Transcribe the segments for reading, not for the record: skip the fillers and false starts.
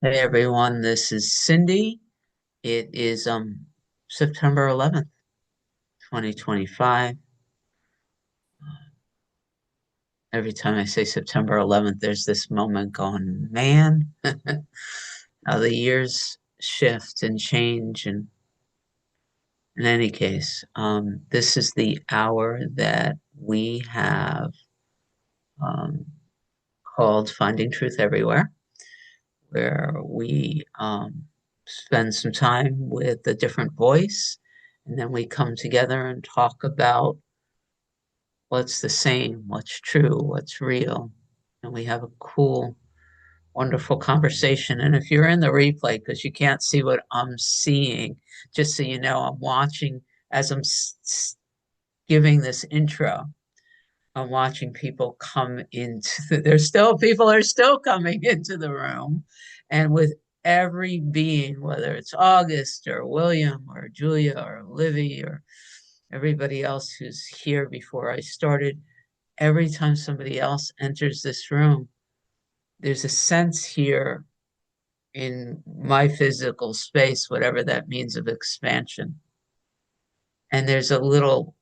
Hey everyone, this is Cindy. It is September 11th, 2025. Every time I say September 11th, there's this moment going, man, how the years shift and change. And in any case, this is the hour that we have um, called Finding Truth Everywhere, where we spend some time with a different voice, and then we come together and talk about what's the same, what's true, what's real. And we have a cool, wonderful conversation. And if you're in the replay, because you can't see what I'm seeing, just so you know, I'm watching as I'm giving this intro. I'm watching people come there's still people are still coming into the room. And with every being, whether it's August or William or Julia or Livy or everybody else who's here before I started, every time somebody else enters this room, there's a sense here in my physical space, whatever that means, of expansion. And there's a little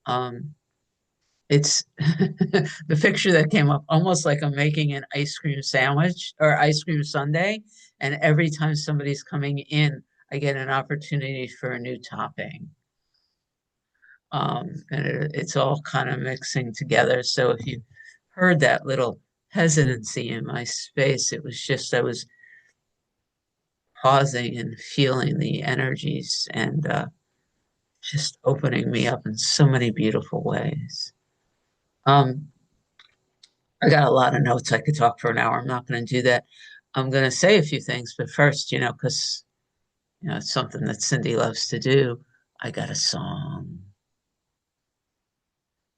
it's the picture that came up, almost like I'm making an ice cream sandwich or ice cream sundae. And every time somebody's coming in, I get an opportunity for a new topping. And it's all kind of mixing together. So if you heard that little hesitancy in my space, it was just I was pausing and feeling the energies and just opening me up in so many beautiful ways. I got a lot of notes. I could talk for an hour. I'm not going to do that. I'm going to say a few things, but first, because it's something that Cindy loves to do. I got a song.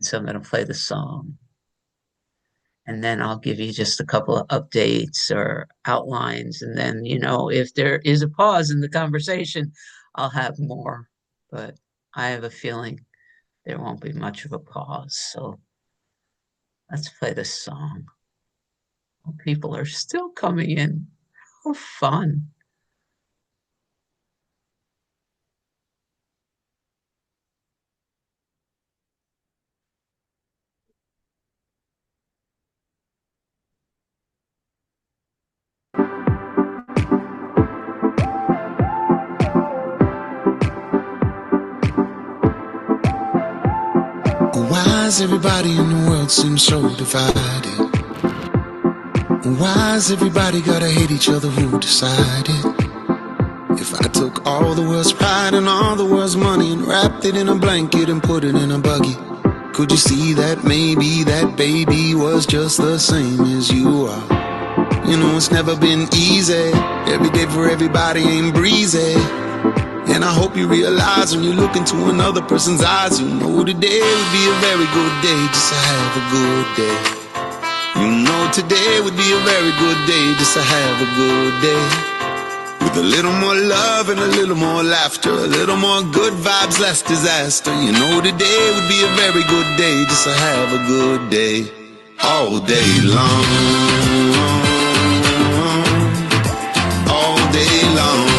So I'm going to play the song. And then I'll give you just a couple of updates or outlines. And then, if there is a pause in the conversation, I'll have more. But I have a feeling there won't be much of a pause. So let's play this song. People are still coming in. How fun. Why does everybody in the world seem so divided? Why does everybody gotta hate each other? Who decided? If I took all the world's pride and all the world's money and wrapped it in a blanket and put it in a buggy, could you see that maybe that baby was just the same as you are? It's never been easy. Every day for everybody ain't breezy. And I hope you realize when you look into another person's eyes, today would be a very good day just to have a good day. Today would be a very good day just to have a good day. With a little more love and a little more laughter, a little more good vibes, less disaster. Today would be a very good day just to have a good day. All day long, all day long.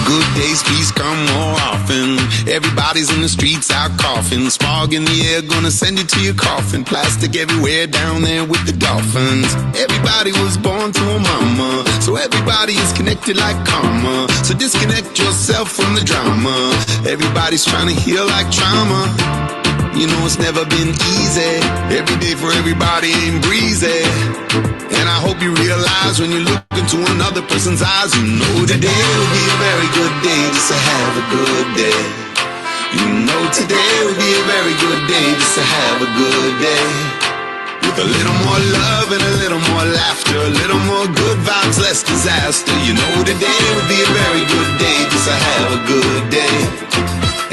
Good days, please come more often. Everybody's in the streets out coughing. Smog in the air, gonna send you to your coffin. Plastic everywhere down there with the dolphins. Everybody was born to a mama, so everybody is connected like karma. So disconnect yourself from the drama. Everybody's trying to heal like trauma. It's never been easy. Every day for everybody ain't breezy. And I hope you realize when you look into another person's eyes, today will be a very good day just to have a good day. Today will be a very good day just to have a good day. With a little more love and a little more laughter, a little more good vibes, less disaster. Today will be a very good day just to have a good day.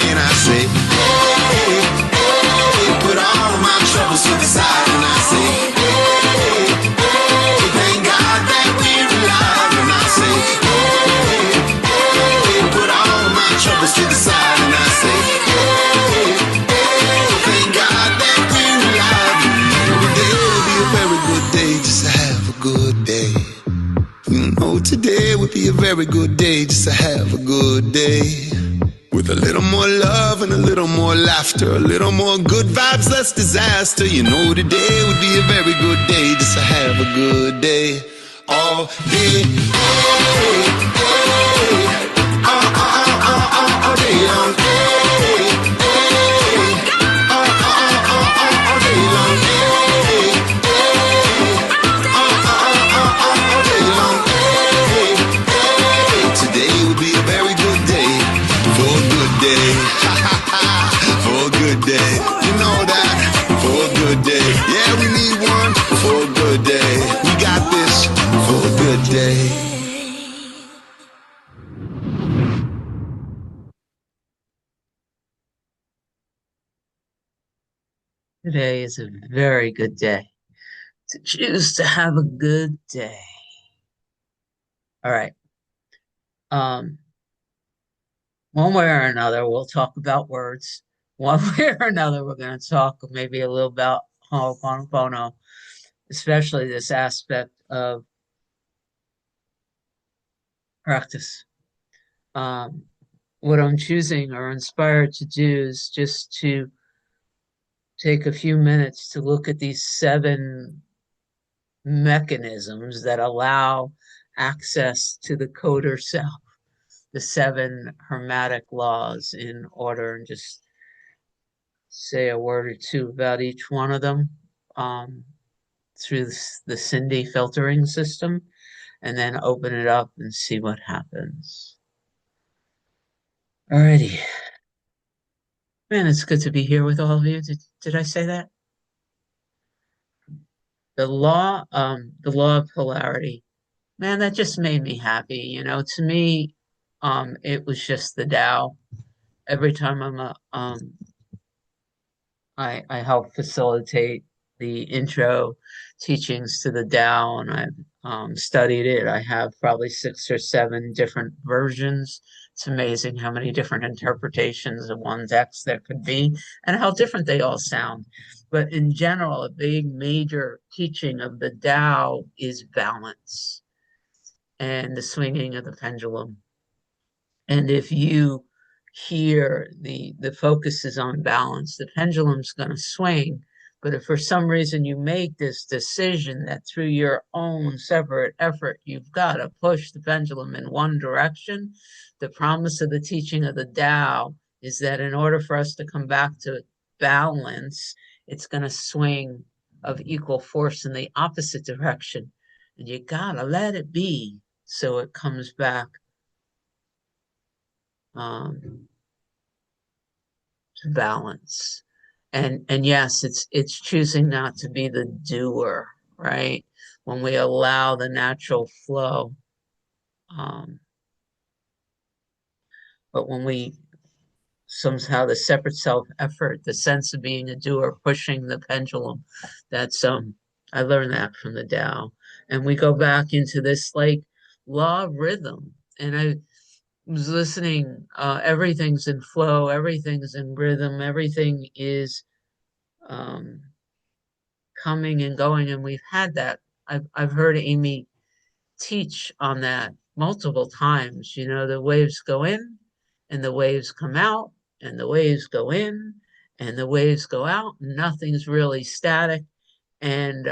And I say, hey, hey, put all my troubles to the side. And I say, hey, hey, thank God that we're alive. And I say, hey, hey, put all my troubles to the side. And I say, hey, hey, thank God that we're alive. Today will be a very good today would be a very good day just to have a good day. With a little more love and a little more laughter, a little more good vibes, less disaster. You know today would be a very good day just to have a good day. All day, all day long. Day. You know that for a good day. Yeah, we need one for a good day. We got this for a good day. Today is a very good day to choose to have a good day. All right. One way or another, we'll talk about words. One way or another, we're going to talk maybe a little about Ho'oponopono, especially this aspect of practice. What I'm choosing or inspired to do is just to take a few minutes to look at these 7 mechanisms that allow access to the coder self, the 7 hermetic laws, in order, and just say a word or two about each one of them through the Cindy filtering system, and then open it up and see what happens. Alrighty. Man, it's good to be here with all of you. Did I say that? The law of polarity. Man, that just made me happy. You know, to me, it was just the Tao. Every time I help facilitate the intro teachings to the Tao, and I've studied it. I have probably 6 or 7 different versions. It's amazing how many different interpretations of one text there could be, and how different they all sound. But in general, a big major teaching of the Tao is balance and the swinging of the pendulum. And if you hear the focus is on balance, the pendulum's going to swing. But if for some reason you make this decision that through your own separate effort, you've got to push the pendulum in one direction, the promise of the teaching of the Tao is that in order for us to come back to balance, it's going to swing of equal force in the opposite direction. And you got to let it be so it comes back to balance. And yes, it's choosing not to be the doer, right? When we allow the natural flow. But when we somehow the separate self effort, the sense of being a doer, pushing the pendulum, that's I learned that from the Tao. And we go back into this like law of rhythm. And I was listening, everything's in flow, everything's in rhythm, everything is coming and going, and we've had that. I've heard Amy teach on that multiple times. You know, the waves go in and the waves come out, and the waves go in and the waves go out. Nothing's really static. And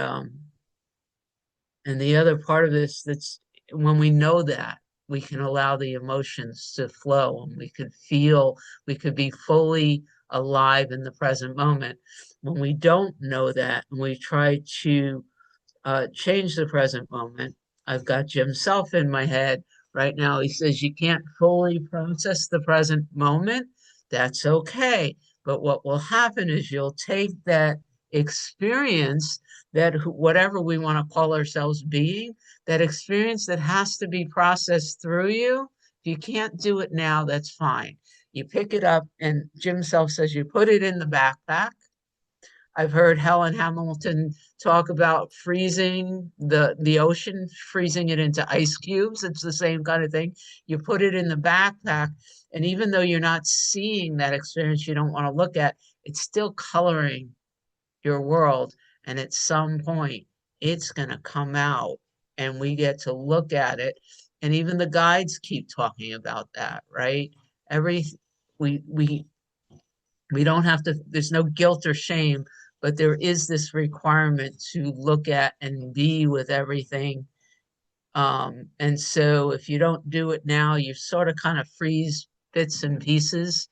the other part of this, that's when we know that, we can allow the emotions to flow, and we could feel, we could be fully alive in the present moment. When we don't know that, and we try to change the present moment, I've got Jim Self in my head right now. He says you can't fully process the present moment. That's okay. But what will happen is you'll take that experience, that whatever we want to call ourselves being, that experience that has to be processed through you. If you can't do it now, that's fine. You pick it up, and Jim Self says you put it in the backpack. I've heard Helen Hamilton talk about freezing the ocean, freezing it into ice cubes. It's the same kind of thing. You put it in the backpack, and even though you're not seeing that experience you don't want to look at, it's still coloring your world. And at some point, it's going to come out, and we get to look at it. And even the guides keep talking about that, right? Every we we we don't have to, there's no guilt or shame, but there is this requirement to look at and be with everything. And so if you don't do it now, you sort of kind of freeze bits and pieces,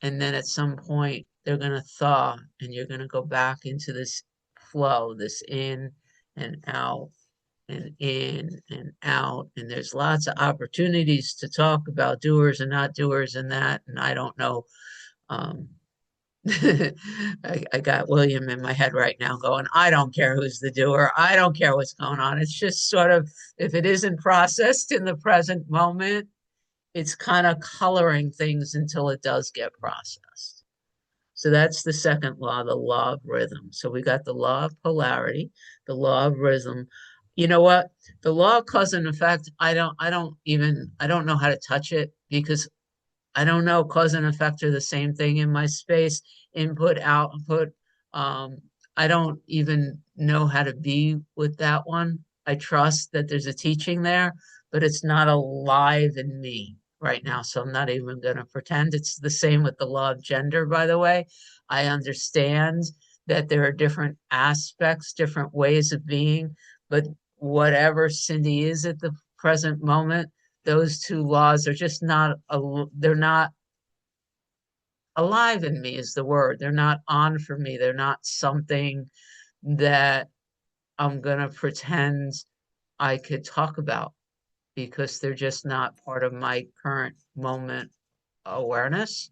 and then at some point they're going to thaw and you're going to go back into this flow, this and out and in and out. And there's lots of opportunities to talk about doers and not doers and that. And I don't know. Um, I got William in my head right now going, I don't care who's the doer. I don't care what's going on. It's just sort of, if it isn't processed in the present moment, it's kind of coloring things until it does get processed. So that's the second law, the law of rhythm. So we got the law of polarity, the law of rhythm. You know what? The law of cause and effect, I don't know how to touch it because I don't know, cause and effect are the same thing in my space, input, output. Um, I don't even know how to be with that one. I trust that there's a teaching there, but it's not alive in me right now. So I'm not even going to pretend. It's the same with the law of gender, by the way. I understand that there are different aspects, different ways of being, but whatever Cindy is at the present moment, those two laws are just not, they're not alive in me is the word. They're not on for me. They're not something that I'm going to pretend I could talk about because they're just not part of my current moment awareness.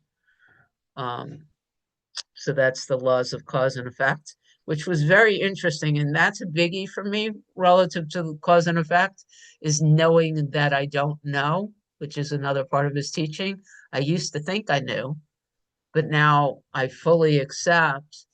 Um, so that's the laws of cause and effect, which was very interesting. And that's a biggie for me relative to cause and effect, is knowing that I don't know, which is another part of his teaching. I used to think I knew, but now I fully accept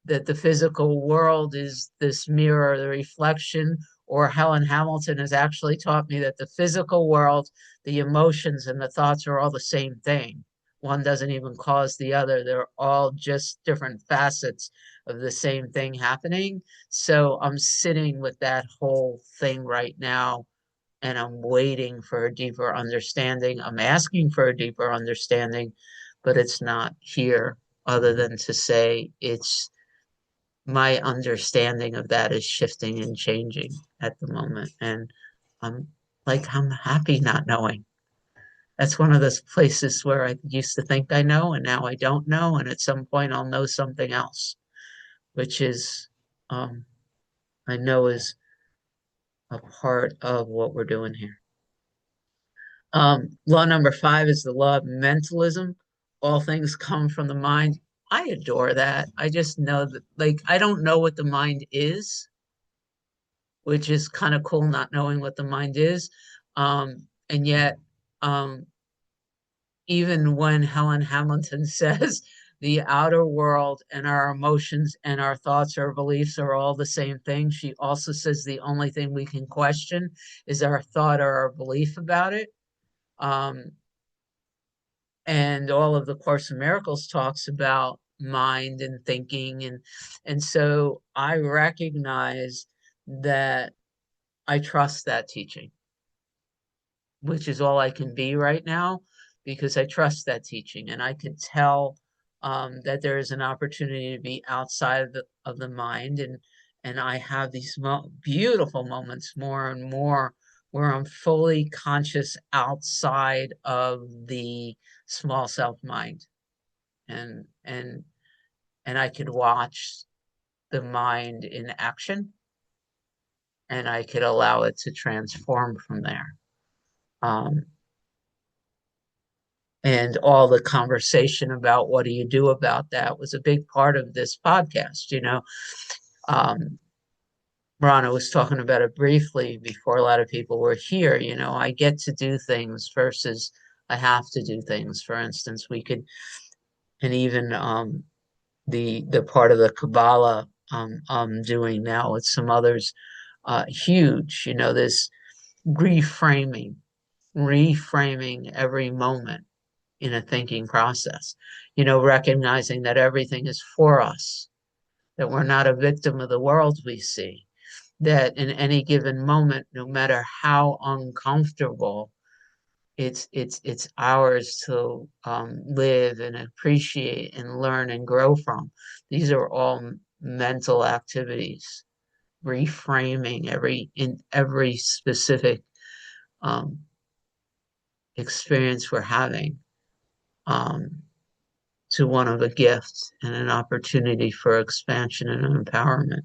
that the physical world is this mirror, the reflection, or Helen Hamilton has actually taught me that the physical world, the emotions and the thoughts are all the same thing. One doesn't even cause the other. They're all just different facets of the same thing happening. So I'm sitting with that whole thing right now and I'm waiting for a deeper understanding. I'm asking for a deeper understanding, but it's not here other than to say it's my understanding of that is shifting and changing at the moment. And I'm I'm happy not knowing. That's one of those places where I used to think I know and now I don't know. And at some point I'll know something else, which is, um, I know is a part of what we're doing here. Law number 5 is the law of mentalism. All things come from the mind. I adore that. I just know that, I don't know what the mind is, which is kind of cool, not knowing what the mind is. And yet, um, even when Helen Hamilton says the outer world and our emotions and our thoughts or beliefs are all the same thing, she also says the only thing we can question is our thought or our belief about it. Um, and all of the Course in Miracles talks about mind and thinking, and so I recognize that I trust that teaching, which is all I can be right now, because I trust that teaching and I can tell that there is an opportunity to be outside of the mind, and I have these beautiful moments more and more where I'm fully conscious outside of the small self mind, and and and I could watch the mind in action and I could allow it to transform from there. Um, and all the conversation about what do you do about that was a big part of this podcast. um, Rana was talking about it briefly before a lot of people were here. I get to do things versus I have to do things. For instance, we could, and even the part of the Kabbalah I'm doing now with some others, huge. This reframing, reframing every moment in a thinking process, recognizing that everything is for us, that we're not a victim of the world we see, that in any given moment, no matter how uncomfortable, it's ours to live and appreciate and learn and grow from. These are all mental activities, reframing every specific um, experience we're having um, to one of a gift and an opportunity for expansion and empowerment.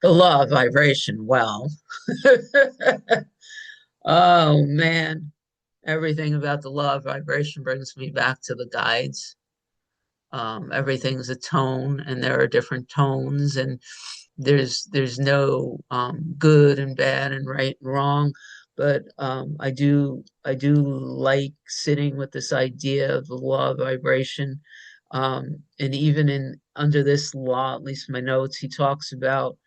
The law of vibration, well, oh man, everything about the law of vibration brings me back to the guides. Everything's a tone, and there are different tones, and there's no good and bad and right and wrong. But I do like sitting with this idea of the law of vibration. And even in under this law, at least my notes, he talks about,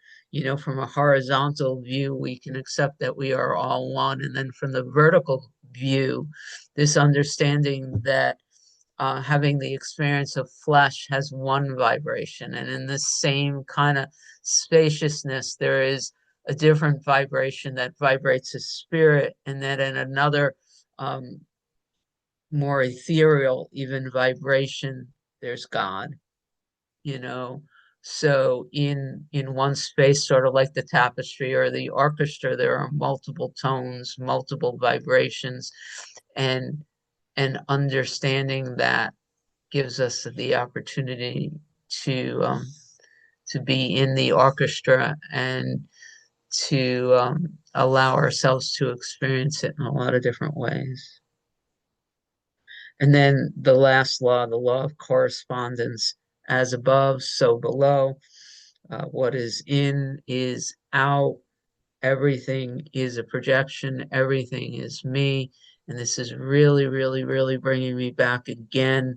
from a horizontal view, we can accept that we are all one, and then from the vertical view, this understanding that having the experience of flesh has one vibration, and in this same kind of spaciousness, there is a different vibration that vibrates as spirit, and that in another um, more ethereal, even vibration, there's God. You know. So in one space, sort of like the tapestry or the orchestra, there are multiple tones, multiple vibrations, and understanding that gives us the opportunity to um, to be in the orchestra and to allow ourselves to experience it in a lot of different ways. And then the last law, the law of correspondence, as above, so below. What is in is out. Everything is a projection. Everything is me. And this is really, really, really bringing me back again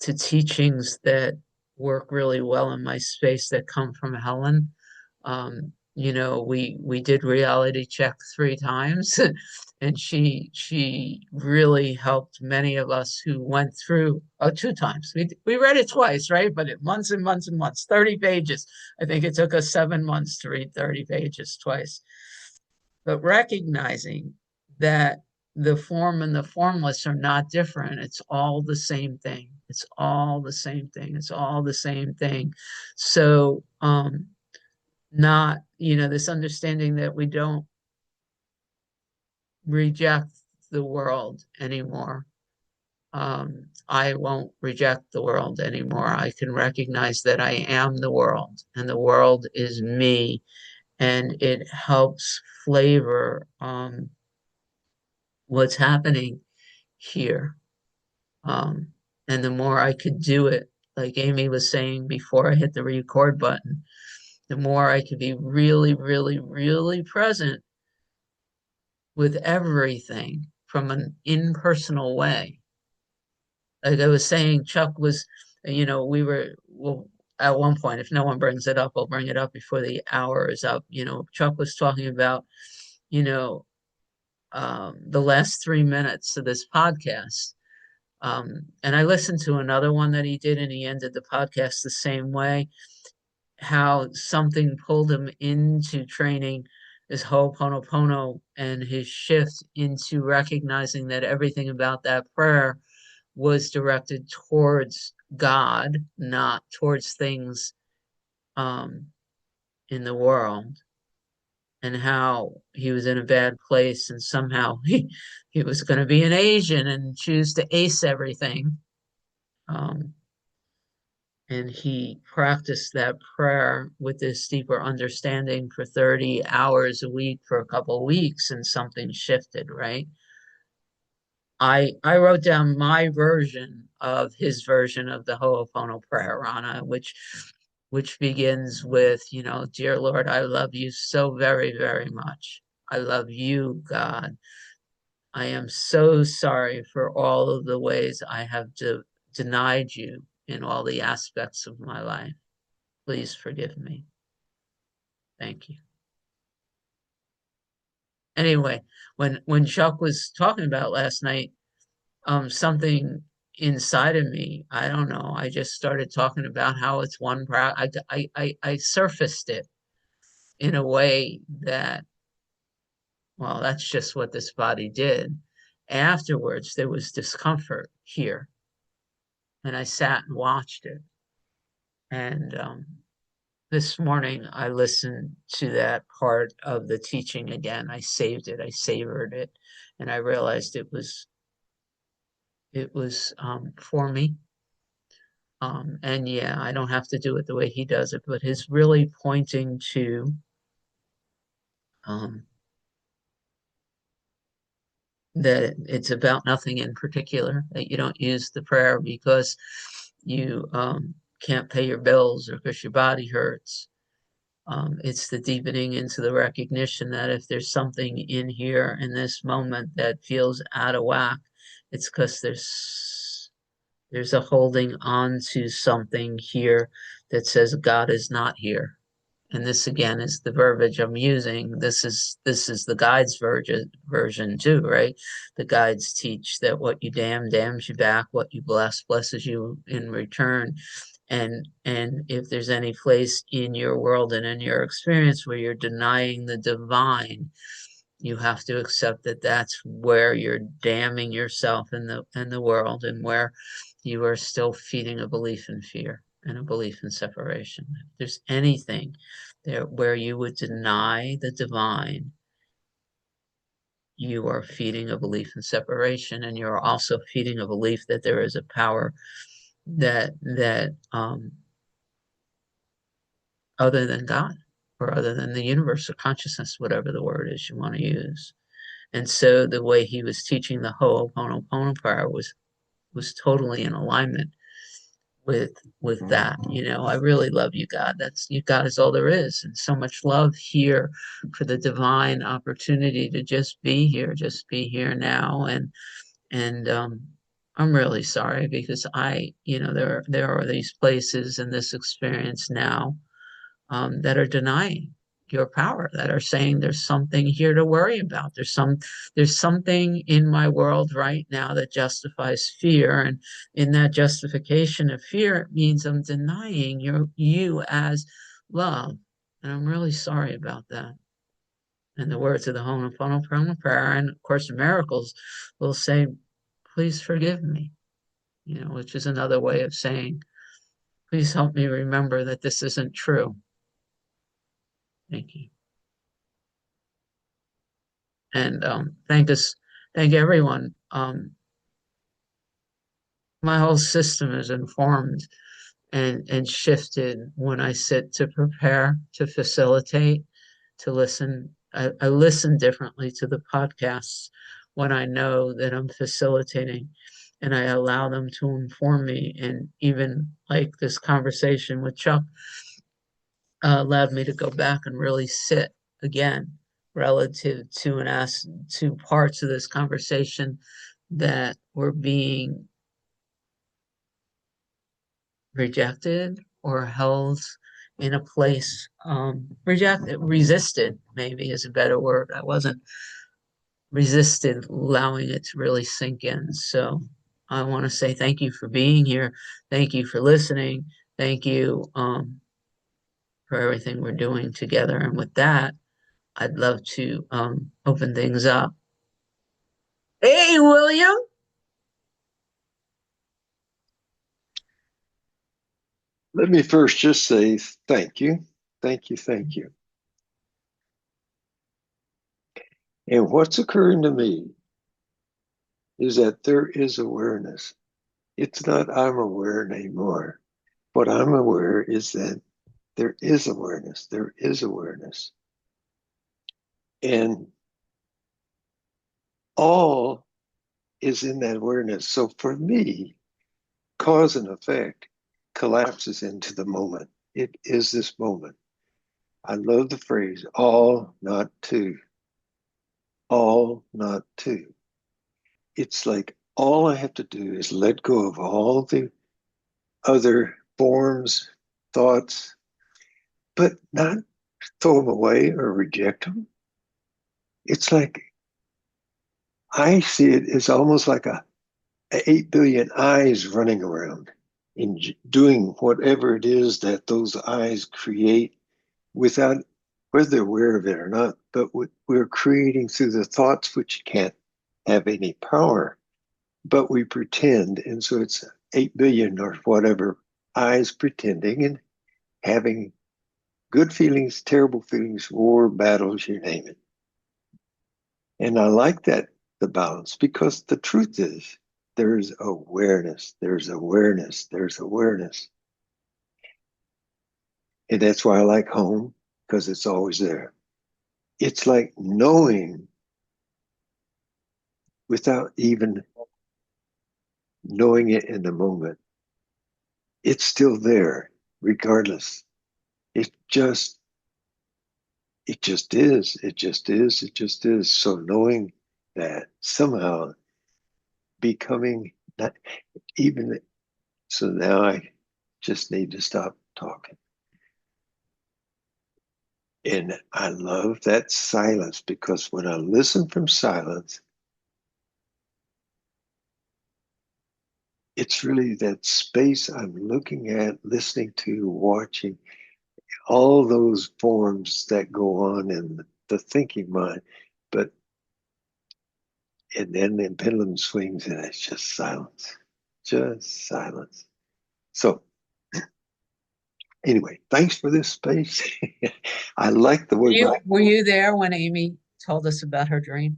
to teachings that work really well in my space that come from Helen. We did reality check 3 times, and she really helped many of us who went through 2 times. We read it twice, right? But months and months and months, 30 pages. I think it took us 7 months to read 30 pages twice. But recognizing that the form and the formless are not different. It's all the same thing. It's all the same thing. It's all the same thing. So, not, this understanding that we don't reject the world anymore. I won't reject the world anymore. I can recognize that I am the world, and the world is me, and it helps flavor what's happening here. Um, and the more I could do it, like Amy was saying before I hit the record button, the more I could be really, really, really present with everything from an impersonal way. Like I was saying, Chuck was, well, at one point, if no one brings it up, I'll bring it up before the hour is up. Chuck was talking about, you know, the last 3 minutes of this podcast. And I listened to another one that he did, and he ended the podcast the same way. How something pulled him into training his Ho'oponopono and his shift into recognizing that everything about that prayer was directed towards God, not towards things um, in the world, and how he was in a bad place, and somehow he was going to be an Asian and choose to ace everything. Um, and he practiced that prayer with this deeper understanding for 30 hours a week for a couple of weeks, and something shifted, right? I wrote down my version of his version of the Ho'opono prayer, Rana, which begins with, dear Lord, I love you so very, very much. I love you, God. I am so sorry for all of the ways I have denied you in all the aspects of my life. Please forgive me. Thank you. Anyway, when Chuck was talking about last night, something inside of me, I don't know, I just started talking about how it's one I surfaced it. in a way that, well, that's just what this body did. Afterwards, there was discomfort here, and I sat and watched it. And this morning, I listened to that part of the teaching again. I saved it, I savored it, and I realized it was for me. And yeah, I don't have to do it the way he does it, but he's really pointing to um, that it's about nothing in particular, that you don't use the prayer because you can't pay your bills or because your body hurts. It's the deepening into the recognition that if there's something in here in this moment that feels out of whack, it's because there's a holding on to something here that says God is not here. And this again is the verbiage I'm using. This is the guides version too, right? The guides teach that what you damn damns you back, what you bless blesses you in return. And if there's any place in your world and in your experience where you're denying the divine, you have to accept that that's where you're damning yourself in the world, and where you are still feeding a belief in fear and a belief in separation. If there's anything there where you would deny the divine, you are feeding a belief in separation, and you're also feeding a belief that there is a power that other than God, or other than the universe or consciousness, whatever the word is you want to use. And so the way he was teaching the Ho'oponopono prayer was totally in alignment with that. I really love you, God. That's you, God is all there is, and so much love here for the divine opportunity to just be here now. And I'm really sorry because there are these places in this experience now that are denying your power, that are saying there's something here to worry about. There's something in my world right now that justifies fear, and in that justification of fear, it means I'm denying you as love, and I'm really sorry about that. And the words of the Ho'oponopono prayer, and of course, the miracles will say, "Please forgive me," which is another way of saying, "Please help me remember that this isn't true." Thank you. And thank everyone. My whole system is informed and shifted when I sit to prepare, to facilitate, to listen. I listen differently to the podcasts when I know that I'm facilitating, and I allow them to inform me. And even like this conversation with Chuck allowed me to go back and really sit again relative to parts of this conversation that were being rejected or held in a place, rejected, resisted, maybe is a better word. I wasn't resisted allowing it to really sink in. So I want to say thank you for being here. Thank you for listening. Thank you for everything we're doing together. And with that, I'd love to open things up. Hey, William. Let me first just say thank you. Thank you. Thank you. And what's occurring to me is that there is awareness. It's not I'm aware anymore. What I'm aware is that there is awareness. There is awareness. And all is in that awareness. So for me, cause and effect collapses into the moment. It is this moment. I love the phrase, all, not two. All, not two. It's like all I have to do is let go of all the other forms, thoughts, but not throw them away or reject them. It's like I see it as almost like a 8 billion eyes running around and doing whatever it is that those eyes create without whether they're aware of it or not, but we're creating through the thoughts which can't have any power, but we pretend. And so it's 8 billion or whatever eyes pretending and having good feelings, terrible feelings, war, battles, you name it. And I like that, the balance, because the truth is there's awareness, there's awareness, there's awareness. And that's why I like home, because it's always there. It's like knowing without even knowing it in the moment. It's still there, regardless. It just it just is. It just is. It just is. So knowing that somehow becoming not even so now I just need to stop talking. And I love that silence because when I listen from silence, it's really that space I'm looking at, listening to, watching, all those forms that go on in the thinking mind. But and then the pendulum swings and it's just silence. Just silence. So anyway, thanks for this space. I like the way Were you there when Amy told us about her dream?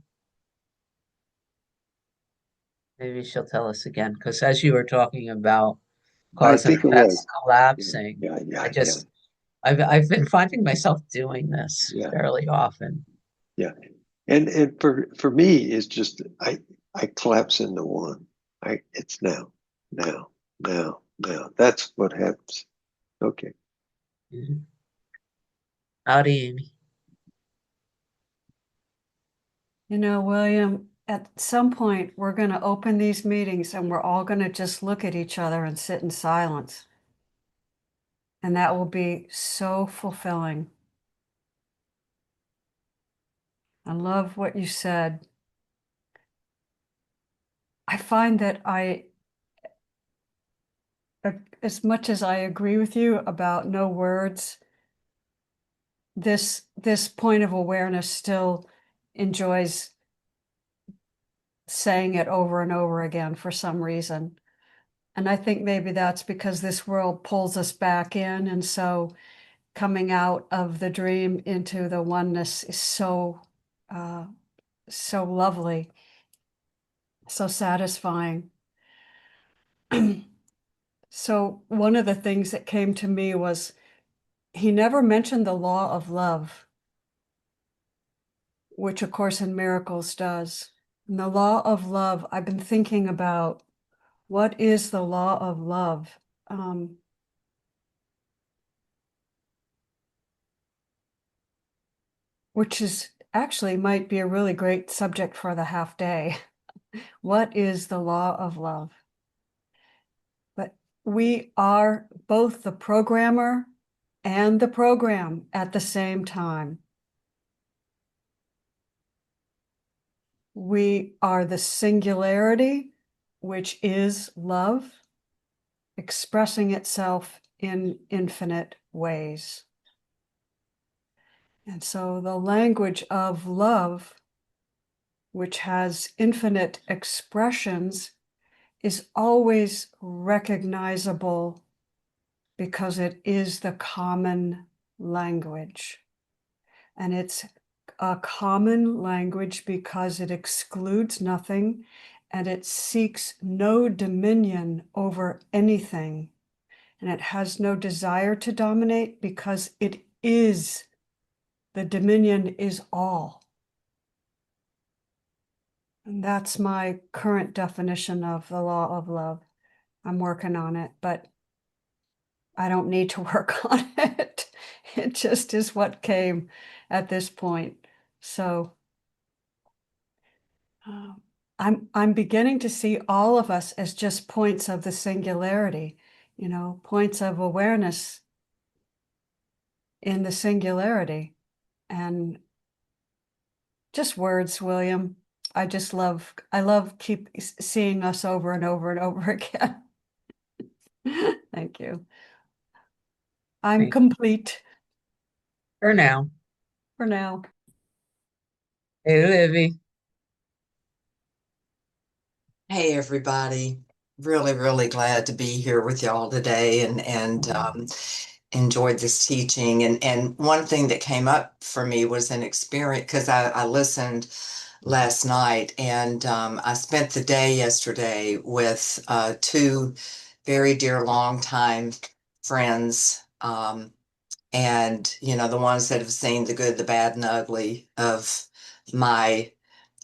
Maybe she'll tell us again, because as you were talking about I cause and think it effects was. Yeah, collapsing, yeah, I yeah, yeah, just I've been finding myself doing this yeah, fairly often. yeah. And for me, it's just I collapse into one. It's now, now, now, now. That's what happens. Okay. Mhm. Howdy, Amy. You know, William, at some point, we're going to open these meetings and we're all going to just look at each other and sit in silence. And that will be so fulfilling. I love what you said. I find that as much as I agree with you about no words, this point of awareness still enjoys saying it over and over again for some reason. And I think maybe that's because this world pulls us back in. And so coming out of the dream into the oneness is so lovely, so satisfying. So one of the things that came to me was he never mentioned the law of love, which A Course in Miracles does. And the law of love, I've been thinking about what is the law of love? Which is actually might be a really great subject for the half day. What is the law of love? But we are both the programmer and the program at the same time. We are the singularity, which is love, expressing itself in infinite ways. And so the language of love, which has infinite expressions, is always recognizable because it is the common language. And it's a common language because it excludes nothing and it seeks no dominion over anything. And it has no desire to dominate because it is, the dominion is all. And that's my current definition of the law of love. I'm working on it, but I don't need to work on it. It just is what came at this point. So I'm beginning to see all of us as just points of the singularity, points of awareness in the singularity. And just words, William. I love keep seeing us over and over and over again. Thank you. I'm Thank- complete. For now. for now. Hey, Livy. Hey everybody. Really, really glad to be here with y'all today and enjoyed this teaching. And one thing that came up for me was an experience because I listened last night and I spent the day yesterday with two very dear longtime friends. And the ones that have seen the good, the bad, and ugly of my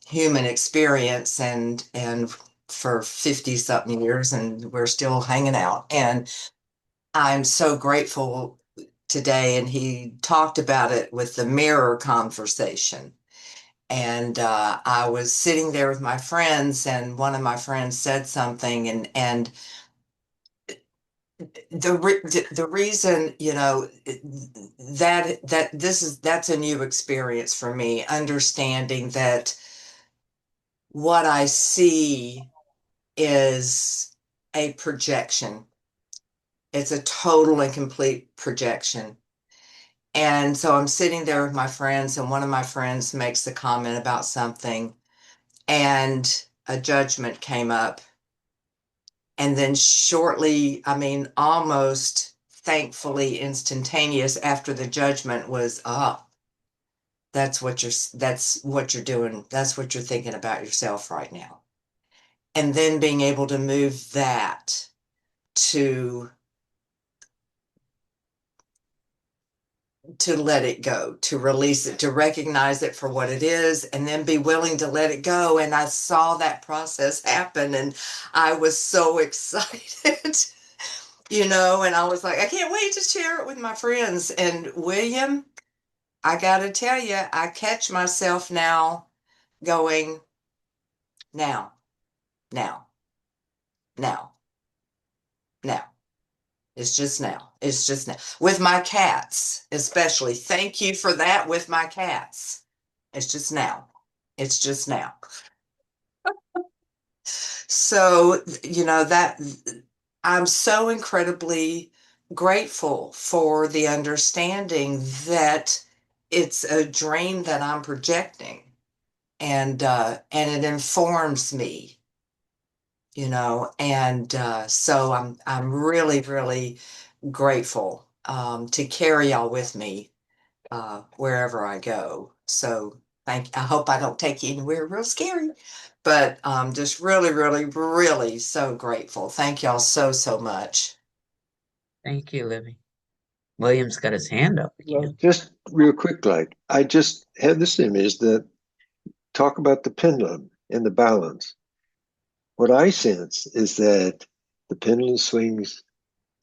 human experience and for 50 something years and we're still hanging out and I'm so grateful today. And he talked about it with the mirror conversation, and I was sitting there with my friends and one of my friends said something and the reason that's a new experience for me, understanding that what I see is a projection. It's a total and complete projection. And so I'm sitting there with my friends, and one of my friends makes a comment about something, and a judgment came up. And then shortly, I mean, almost thankfully instantaneous after the judgment was, that's what you're doing. That's what you're thinking about yourself right now. And then being able to move that to let it go, to release it, to recognize it for what it is, and then be willing to let it go. And I saw that process happen, and I was so excited, and I was like, I can't wait to share it with my friends. And William, I got to tell you, I catch myself now going, now, now, now, now. It's just now. It's just now. With my cats, especially. Thank you for that with my cats. It's just now. It's just now. So, that I'm so incredibly grateful for the understanding that it's a dream that I'm projecting, and it informs me, and so I'm really, really grateful to carry y'all with me wherever I go. So I hope I don't take you anywhere real scary, but just really, really, really so grateful. Thank y'all so, so much. Thank you, Livy. William's got his hand up Well, again. just real quick, like I just had this image that talk about the pendulum and the balance. What I sense is that the pendulum swings,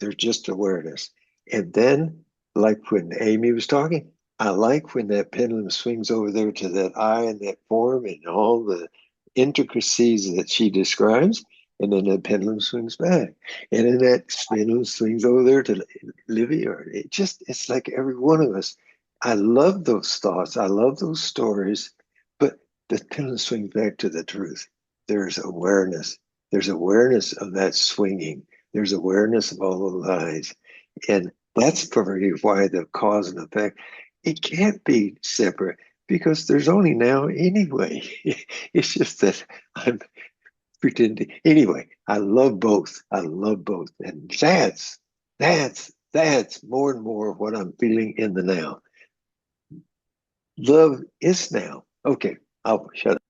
there's just awareness. And then, like when Amy was talking, I like when that pendulum swings over there to that eye and that form and all the intricacies that she describes. And then that pendulum swings back. And then that pendulum swings over there to Livy. Or it's like every one of us. I love those thoughts. I love those stories. But the pendulum swings back to the truth. There's awareness. There's awareness of that swinging. There's awareness of all the lies. And that's probably why the cause and effect, it can't be separate because there's only now anyway. It's just that I'm pretending. Anyway, I love both. I love both. And that's more and more what I'm feeling in the now. Love is now. Okay, I'll shut up.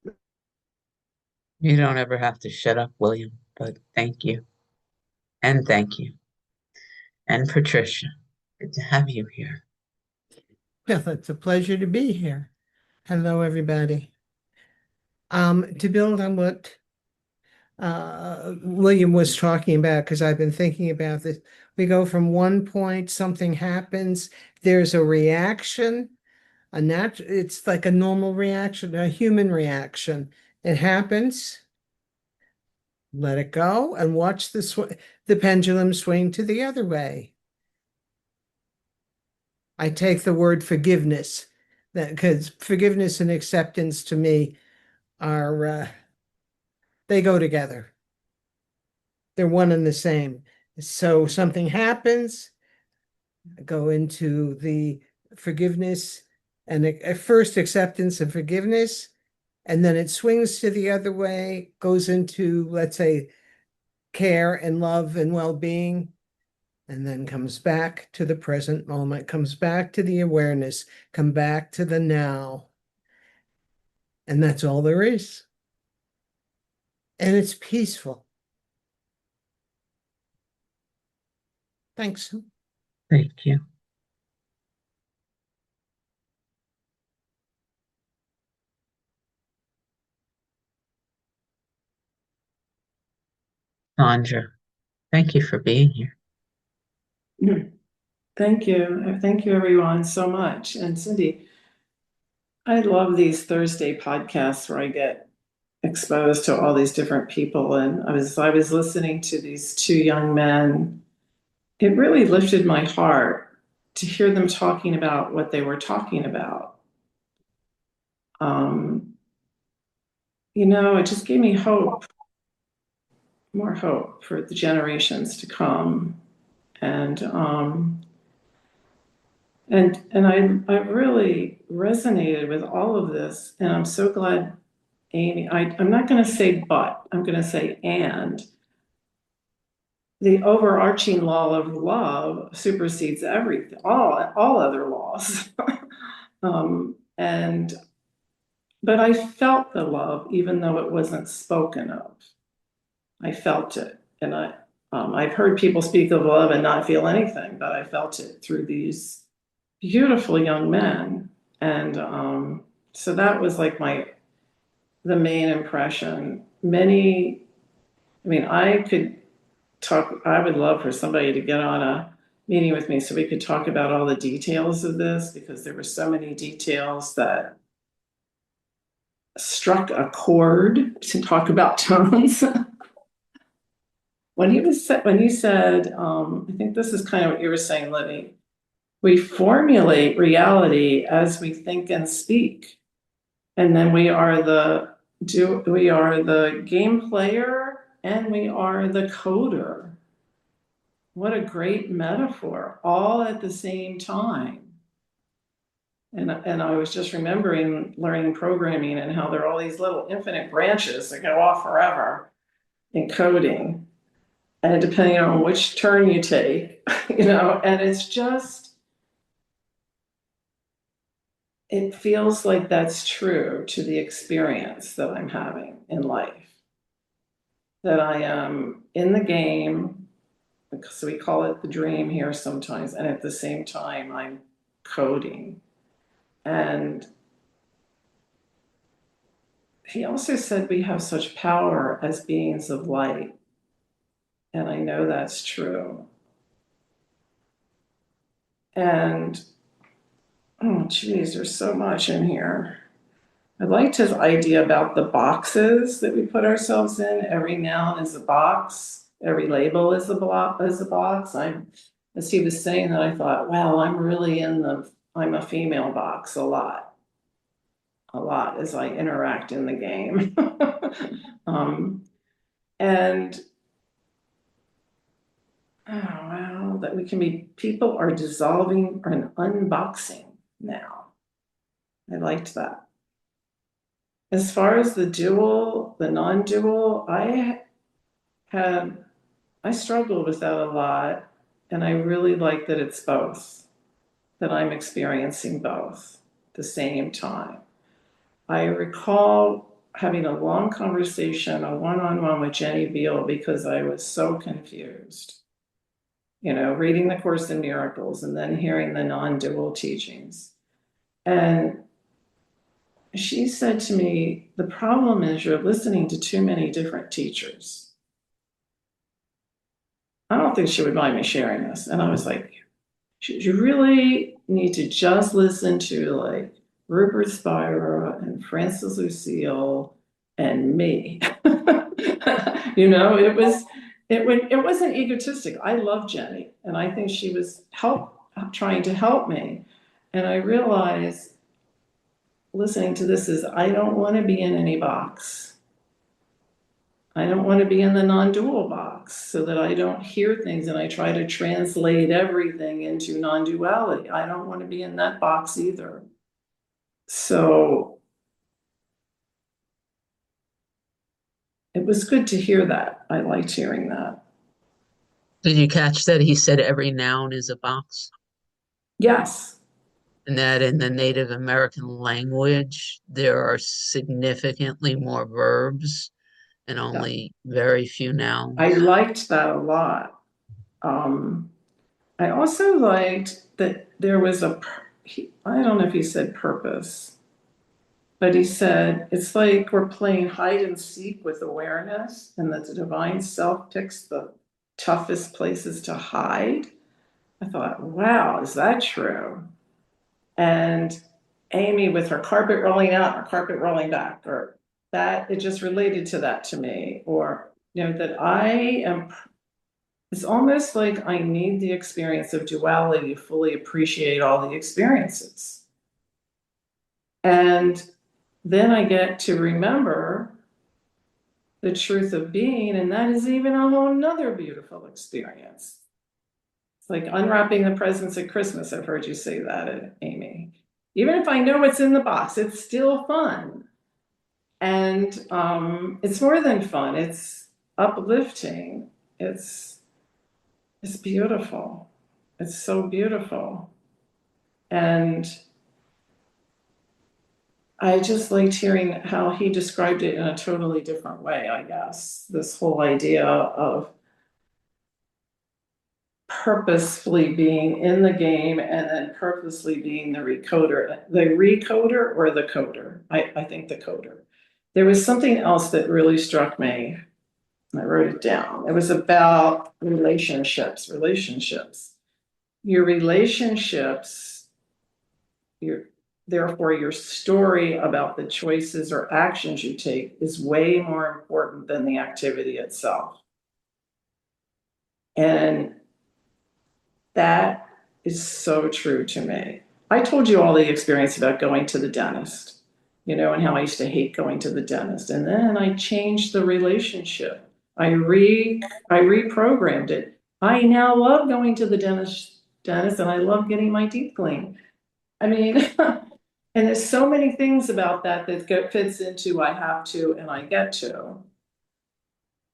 You don't ever have to shut up, William, but thank you. And thank you. And Patricia, good to have you here. Well, it's a pleasure to be here. Hello, everybody. To build on what William was talking about, because I've been thinking about this, we go from one point, something happens, there's a reaction, it's like a normal reaction, a human reaction. It happens, let it go, and watch the pendulum swing to the other way. I take the word forgiveness, that because forgiveness and acceptance to me are they go together. They're one and the same. So something happens, I go into the forgiveness And at first acceptance and forgiveness, and then it swings to the other way, goes into, let's say, care and love and well-being, and then comes back to the present moment, comes back to the awareness, come back to the now. And that's all there is. And it's peaceful. Thanks. Thank you. Sandra, thank you for being here. Thank you. Thank you, everyone, so much. And Cindy, I love these Thursday podcasts where I get exposed to all these different people. And I was listening to these two young men. It really lifted my heart to hear them talking about what they were talking about. It just gave me hope, more hope for the generations to come. And I really resonated with all of this, and I'm so glad, Amy. I'm not going to say but, I'm going to say and. The overarching law of love supersedes everything, all other laws. But I felt the love, even though it wasn't spoken of. I felt it, and I've heard people speak of love and not feel anything, but I felt it through these beautiful young men. And so that was like the main impression. I would love for somebody to get on a meeting with me so we could talk about all the details of this, because there were so many details that struck a chord to talk about tones. When you said, I think this is kind of what you were saying, Libby, we formulate reality as we think and speak. And then we are the game player and we are the coder. What a great metaphor, all at the same time. And I was just remembering learning programming and how there are all these little infinite branches that go off forever in coding. And depending on which turn you take, and it's just, it feels like that's true to the experience that I'm having in life. That I am in the game, so we call it the dream here sometimes, and at the same time I'm coding. And he also said we have such power as beings of light. And I know that's true. And, oh geez, there's so much in here. I liked his idea about the boxes that we put ourselves in. Every noun is a box. Every label is a box. As he was saying that, I thought, wow, I'm really I'm a female box a lot as I interact in the game. And oh wow, that we can be, people are dissolving and unboxing now. I liked that. As far as the non-dual, I struggled with that a lot, and I really like that it's both, that I'm experiencing both at the same time. I recall having a long conversation, a one-on-one with Jenny Beal, because I was so confused. Reading the Course in Miracles and then hearing the non-dual teachings. And she said to me, the problem is you're listening to too many different teachers. I don't think she would mind me sharing this. And I was like, you really need to just listen to like Rupert Spira and Francis Lucille and me. It wasn't egotistic. I love Jenny, and I think she was trying to help me. And I realized, listening to this, is I don't want to be in any box. I don't want to be in the non-dual box, so that I don't hear things and I try to translate everything into non-duality. I don't want to be in that box either. So it was good to hear that. I liked hearing that. Did you catch that he said every noun is a box? Yes. And that in the Native American language, there are significantly more verbs and only very few nouns. I liked that a lot. I also liked that there was I don't know if he said purpose, but he said, it's like we're playing hide and seek with awareness, and that the divine self picks the toughest places to hide. I thought, wow, is that true? And Amy with her carpet rolling out, her carpet rolling back, or that, it just related to that to me. Or, that it's almost like I need the experience of duality to fully appreciate all the experiences. And then I get to remember the truth of being, and that is even a whole nother beautiful experience. It's like unwrapping the presents at Christmas. I've heard you say that, Amy. Even if I know what's in the box, it's still fun. And it's more than fun. It's uplifting. It's beautiful. It's so beautiful. And I just liked hearing how he described it in a totally different way, I guess. This whole idea of purposefully being in the game and then purposely being the recoder or the coder. I think the coder. There was something else that really struck me. I wrote it down. It was about relationships. Your relationships, therefore your story about the choices or actions you take is way more important than the activity itself. And that is so true to me. I told you all the experience about going to the dentist, and how I used to hate going to the dentist. And then I changed the relationship. I reprogrammed it. I now love going to the dentist, and I love getting my teeth cleaned. I mean, and there's so many things about that fits into I have to and I get to.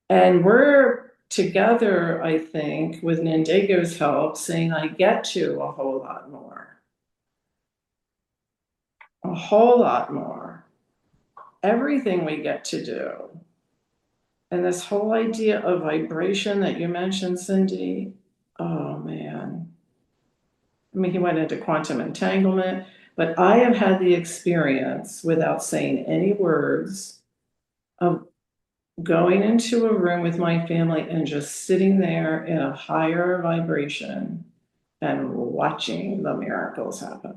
And we're together, I think, with Nandago's help, saying I get to a whole lot more. A whole lot more. Everything we get to do. And this whole idea of vibration that you mentioned, Cindy, oh man. I mean, he went into quantum entanglement, but I have had the experience, without saying any words, of going into a room with my family and just sitting there in a higher vibration and watching the miracles happen.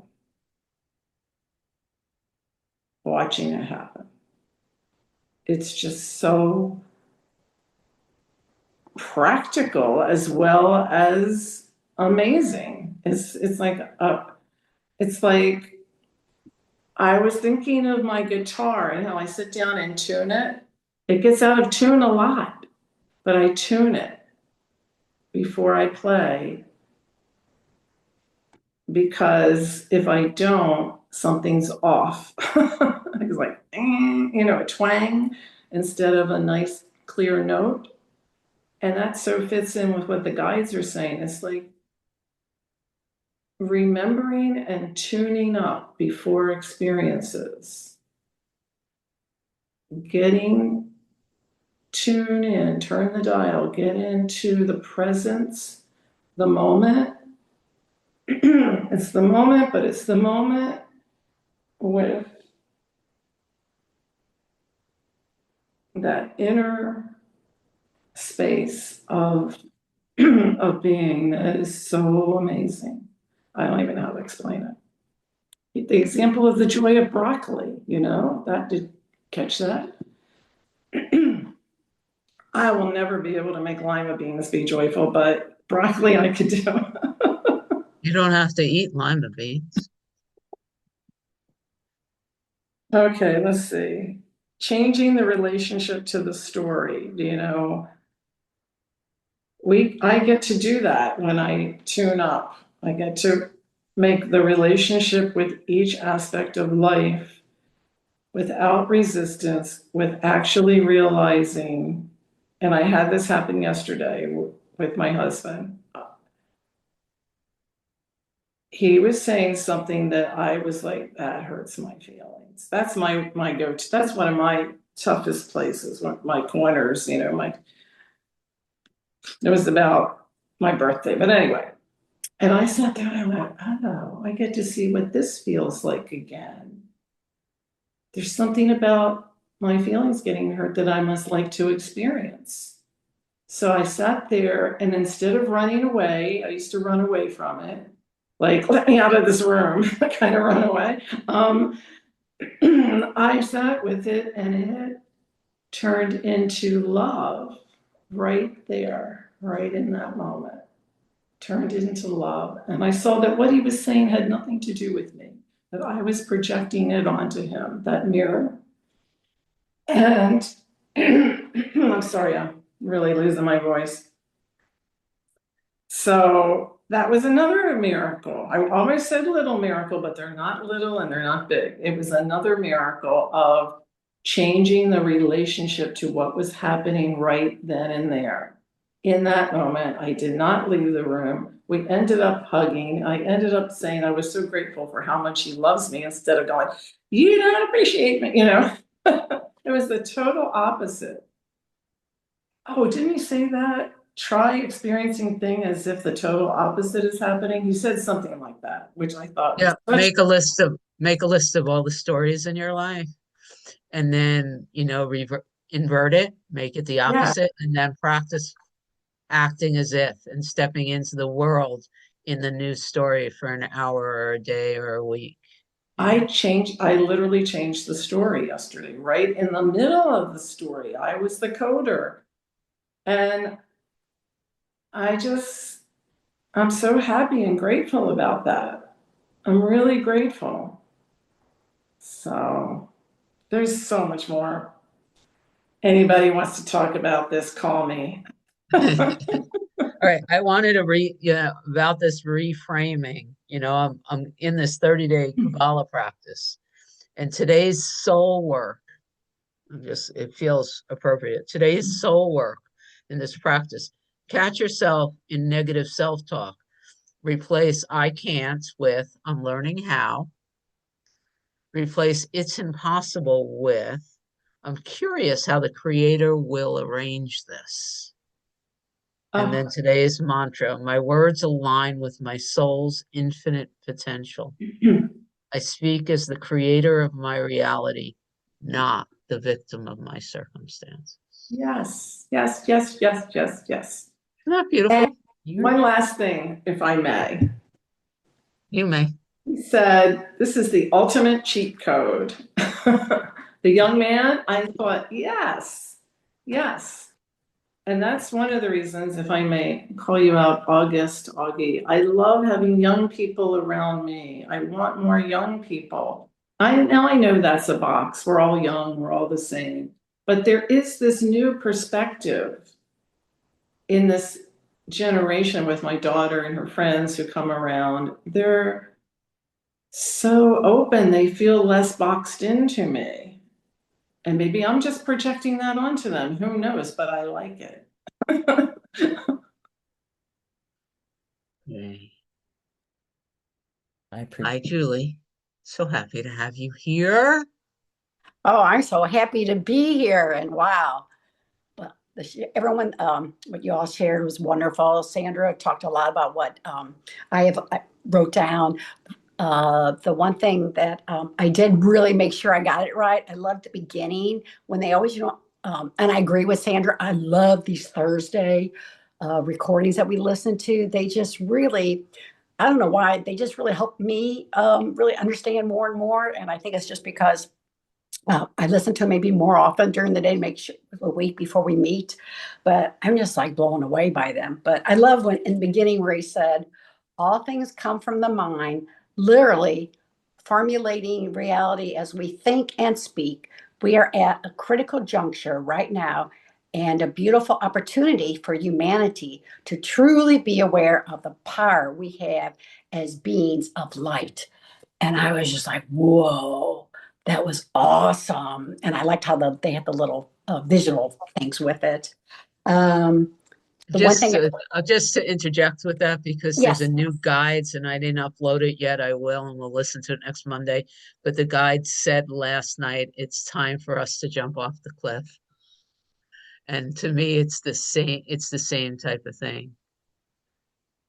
Watching it happen. It's just so practical as well as amazing. It's like I was thinking of my guitar and how I sit down and tune it. It gets out of tune a lot, but I tune it before I play, because if I don't, something's off. It's like, a twang instead of a nice clear note. And that so fits in with what the guides are saying. It's like remembering and tuning up before experiences. Tune in, turn the dial, get into the presence, the moment. It's the moment, but it's the moment with that inner space of being that is so amazing. I don't even know how to explain it. The example of the joy of broccoli, that did catch that. I will never be able to make lima beans be joyful, but broccoli I could do. You don't have to eat lima beans. Okay, let's see. Changing the relationship to the story, I get to do that when I tune up. I get to make the relationship with each aspect of life without resistance, with actually realizing, and I had this happen yesterday with my husband. He was saying something that I was like, that hurts my feelings. That's my go-to. That's one of my toughest places, my corners, you know, it was about my birthday. But anyway, and I sat there and I went, oh, I get to see what this feels like again. There's something about my feelings getting hurt that I must like to experience. So I sat there, and instead of running away, I used to run away from it. Like, let me out of this room, kind of run away. I sat with it, and it turned into love right there, right in that moment. Turned into love. And I saw that what he was saying had nothing to do with me, that I was projecting it onto him, that mirror. And I'm sorry, I'm really losing my voice. So that was another miracle. I always said little miracle, but they're not little and they're not big. It was another miracle of changing the relationship to what was happening right then and there. In that moment, I did not leave the room. We ended up hugging. I ended up saying I was so grateful for how much he loves me, instead of going, you don't appreciate me, you know. It was the total opposite. Oh, didn't you say that? Try experiencing thing as if the total opposite is happening. You said something like that, which I thought was Yeah, make a list of all the stories in your life, and then, invert it, make it the yeah. opposite, and then practice acting as if and stepping into the world in the new story for an hour or a day or a week. I literally changed the story yesterday, right in the middle of the story. I was the coder. And I'm so happy and grateful about that. I'm really grateful. So there's so much more. Anybody wants to talk about this, call me. All right, I wanted to about this reframing. I'm in this 30-day Kabbalah practice, and today's soul work, it feels appropriate. Today's soul work in this practice, catch yourself in negative self-talk. Replace I can't with I'm learning how. Replace it's impossible with I'm curious how the creator will arrange this. And then today's mantra, my words align with my soul's infinite potential. I speak as the creator of my reality, not the victim of my circumstance. Yes, yes, yes, yes, yes, yes. Isn't that beautiful? And one last thing, if I may. You may. He said, this is the ultimate cheat code. The young man, I thought, yes, yes. And that's one of the reasons, if I may call you out, Augie, I love having young people around me. I want more young people. Now I know that's a box. We're all young, we're all the same. But there is this new perspective in this generation with my daughter and her friends who come around. They're so open, they feel less boxed into me. And maybe I'm just projecting that onto them. Who knows? But I like it. Yay. I appreciate Hi, Julie. So happy to have you here. Oh, I'm so happy to be here. And wow, but everyone, what you all shared was wonderful. Sandra talked a lot about what I wrote down. The one thing that I did really make sure I got it right. I loved the beginning when they always, and I agree with Sandra. I love these Thursday recordings that we listen to. They just really, I don't know why, they just really help me really understand more and more. And I think it's just because I listen to maybe more often during the day to make sure a week before we meet, but I'm just like blown away by them. But I love when in the beginning where he said, all things come from the mind, literally formulating reality as we think and speak. We are at a critical juncture right now, and a beautiful opportunity for humanity to truly be aware of the power we have as beings of light. And I was just like, whoa, that was awesome. And I liked how they had the little visual things with it. The one thing, Just to interject with that, because there's a yes, new guides and I didn't upload it yet. I will, and we'll listen to it next Monday. But the guide said last night, it's time for us to jump off the cliff. And to me, it's the same type of thing.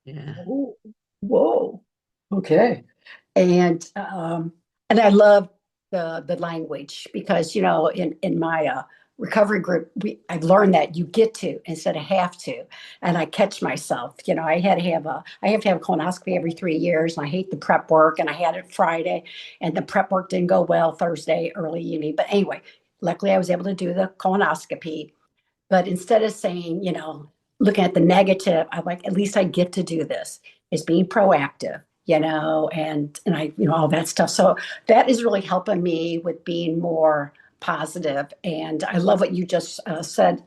Yeah. oh, whoa, okay. And I love the language because in my recovery group I've learned that you get to instead of have to, and I catch myself. I have to have a colonoscopy every 3 years, and I hate the prep work, and I had it Friday, and the prep work didn't go well Thursday early evening. But anyway, luckily I was able to do the colonoscopy. But instead of saying, looking at the negative, I'm like, at least I get to do this. It's being proactive, and I, all that stuff. So that is really helping me with being more positive. And I love what you just said,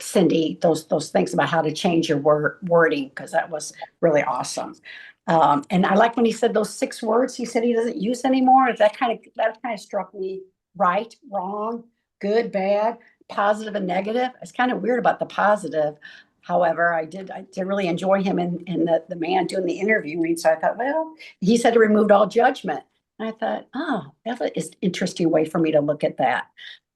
Cindy, those things about how to change your wording, because that was really awesome. And I like when he said those 6 words he said he doesn't use anymore. That kind of struck me. Right, wrong, good, bad, positive, and negative. It's kind of weird about the positive. However, I did really enjoy him and the man doing the interviewing. So I thought, well, he said he removed all judgment. And I thought, oh, that's an interesting way for me to look at that.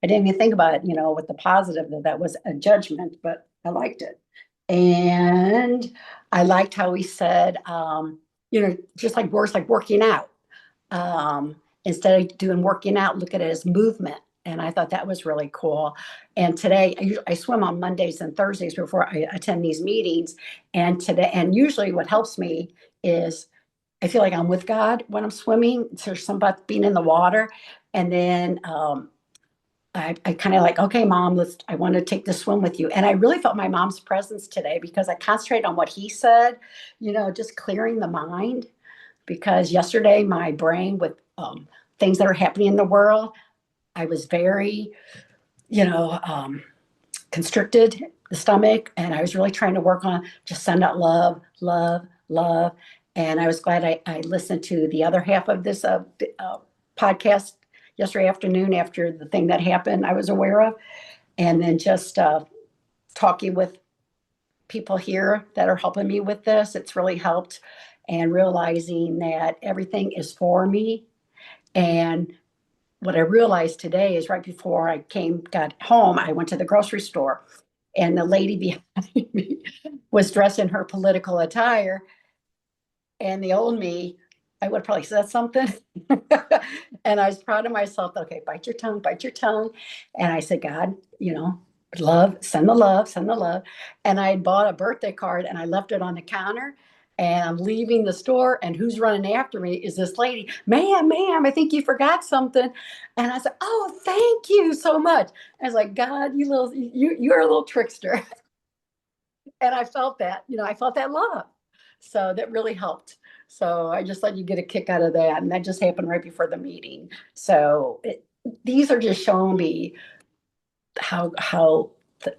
I didn't even think about it, with the positive that was a judgment, but I liked it. And I liked how he said, just like words like working out. Instead of doing working out, look at it as movement. And I thought that was really cool. And today I swim on Mondays and Thursdays before I attend these meetings. And usually what helps me is I feel like I'm with God when I'm swimming. There's something about being in the water. And then I kind of like, okay, Mom, I want to take the swim with you. And I really felt my mom's presence today because I concentrated on what he said, just clearing the mind. Because yesterday my brain with things that are happening in the world, I was very, constricted, the stomach, and I was really trying to work on just send out love, love, love. And I was glad I listened to the other half of this podcast yesterday afternoon after the thing that happened I was aware of. And then just talking with people here that are helping me with this, it's really helped. And realizing that everything is for me. And what I realized today is right before I got home, I went to the grocery store, and the lady behind me was dressed in her political attire. And the old me, I would have probably said something. And I was proud of myself. Okay, bite your tongue, bite your tongue. And I said, God, love, send the love, send the love. And I bought a birthday card and I left it on the counter. And I'm leaving the store, and who's running after me is this lady. Ma'am, I think you forgot something. And I said, oh, thank you so much. I was like, God, you're a little trickster. And I felt that, I felt that love. So that really helped. So I just let you get a kick out of that. And that just happened right before the meeting. So these are just showing me how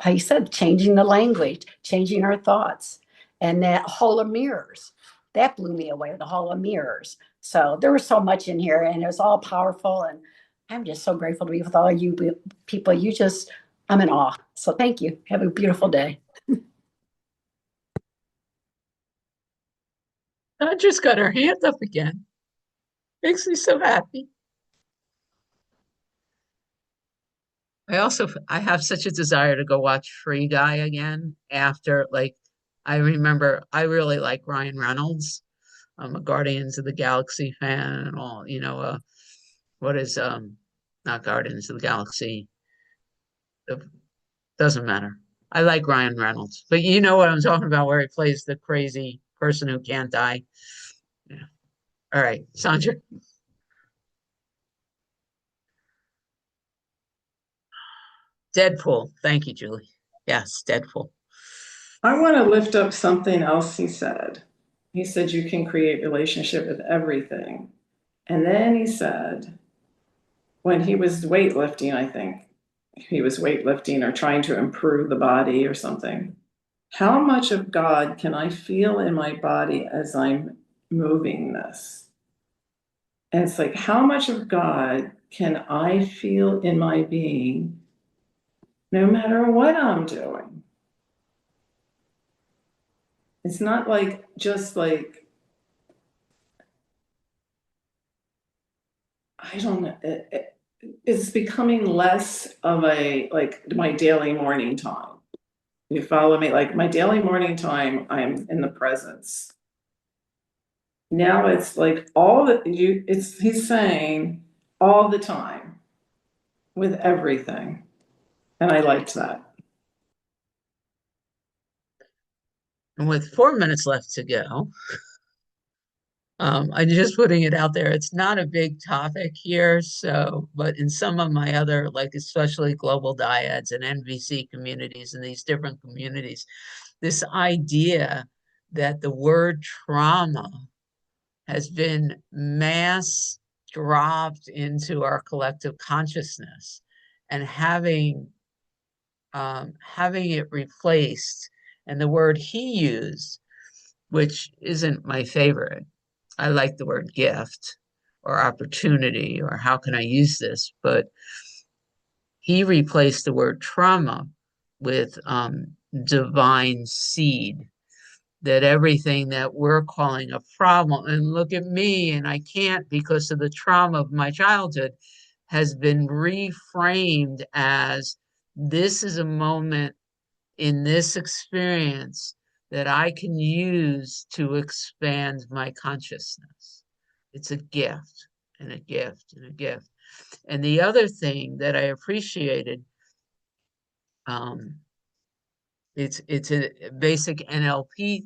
you said, changing the language, changing our thoughts. And that Hall of Mirrors, that blew me away, the Hall of Mirrors. So there was so much in here, and it was all powerful. And I'm just so grateful to be with all you people. I'm in awe. So thank you. Have a beautiful day. I just got her hand up again. Makes me so happy. I have such a desire to go watch Free Guy again after, I remember I really like Ryan Reynolds. I'm a Guardians of the Galaxy fan and all, what is, not Guardians of the Galaxy. Doesn't matter. I like Ryan Reynolds, but you know what I'm talking about, where he plays the crazy person who can't die. Yeah. All right, Sandra. Deadpool. Thank you, Julie. Yes, Deadpool. I want to lift up something else he said. He said you can create relationship with everything. And then he said, when he was weightlifting, I think, he was weightlifting or trying to improve the body or something. How much of God can I feel in my body as I'm moving this? And it's like, how much of God can I feel in my being no matter what I'm doing? It's not like just like, I don't know. It's becoming less of a like my daily morning time. You follow me? Like my daily morning time, I'm in the presence. Now it's like all that he's saying all the time with everything. And I liked that. And with 4 minutes left to go, I'm just putting it out there. It's not a big topic here, so, but in some of my other, like especially global dyads and NVC communities and these different communities, this idea that the word trauma has been mass dropped into our collective consciousness, and having it replaced, and the word he used, which isn't my favorite. I like the word gift or opportunity or how can I use this, but he replaced the word trauma with divine seed. That everything that we're calling a problem, and look at me, and I can't because of the trauma of my childhood, has been reframed as this is a moment in this experience that I can use to expand my consciousness. It's a gift and a gift and a gift. And the other thing that I appreciated, it's a basic NLP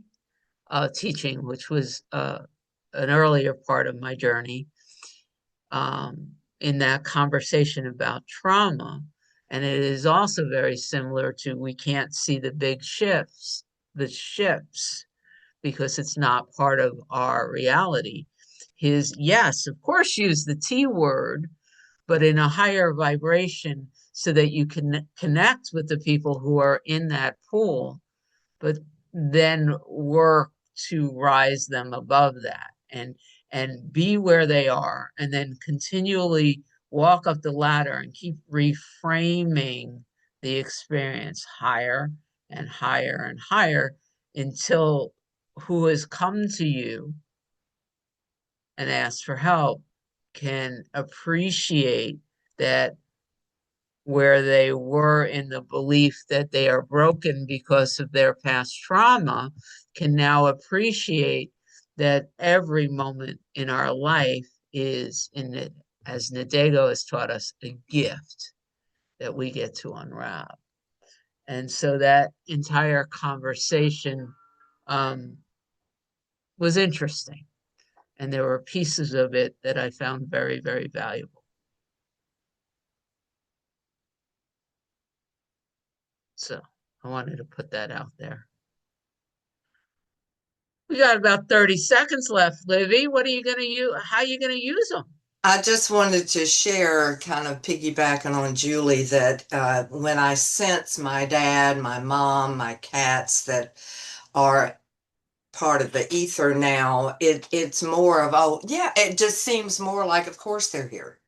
teaching, which was an earlier part of my journey, in that conversation about trauma. And it is also very similar to we can't see the big shifts, the ships, because it's not part of our reality. His, yes, of course, use the T word, but in a higher vibration so that you can connect with the people who are in that pool, but then work to rise them above that and be where they are, and then continually walk up the ladder and keep reframing the experience higher and higher and higher until who has come to you and asked for help can appreciate that where they were in the belief that they are broken because of their past trauma, can now appreciate that every moment in our life is, in it, as Nadego has taught us, a gift that we get to unwrap. And so that entire conversation was interesting. And there were pieces of it that I found very, very valuable. So I wanted to put that out there. We got about 30 seconds left, Livy. What are you going to use? How are you going to use them? I just wanted to share, kind of piggybacking on Julie, that when I sense my dad, my mom, my cats that are part of the ether now, it's more of, oh yeah, it just seems more like, of course they're here,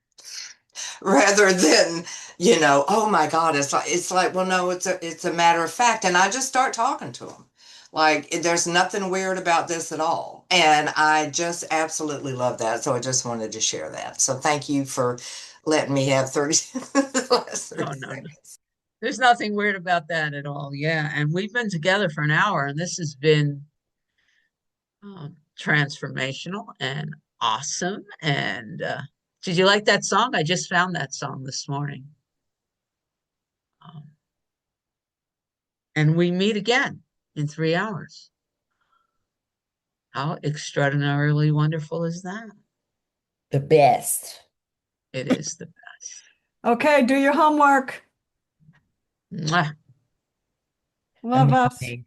rather than, oh my God, it's like, well, no, it's a matter of fact. And I just start talking to them. Like, there's nothing weird about this at all. And I just absolutely love that. So I just wanted to share that. So thank you for letting me have 30 last 30 No. seconds. There's nothing weird about that at all. Yeah. And we've been together for an hour, and this has been transformational and awesome. And did you like that song? I just found that song this morning. And we meet again in 3 hours. How extraordinarily wonderful is that? The best. It is the best. Okay, do your homework. Mwah. Love us. Amazing.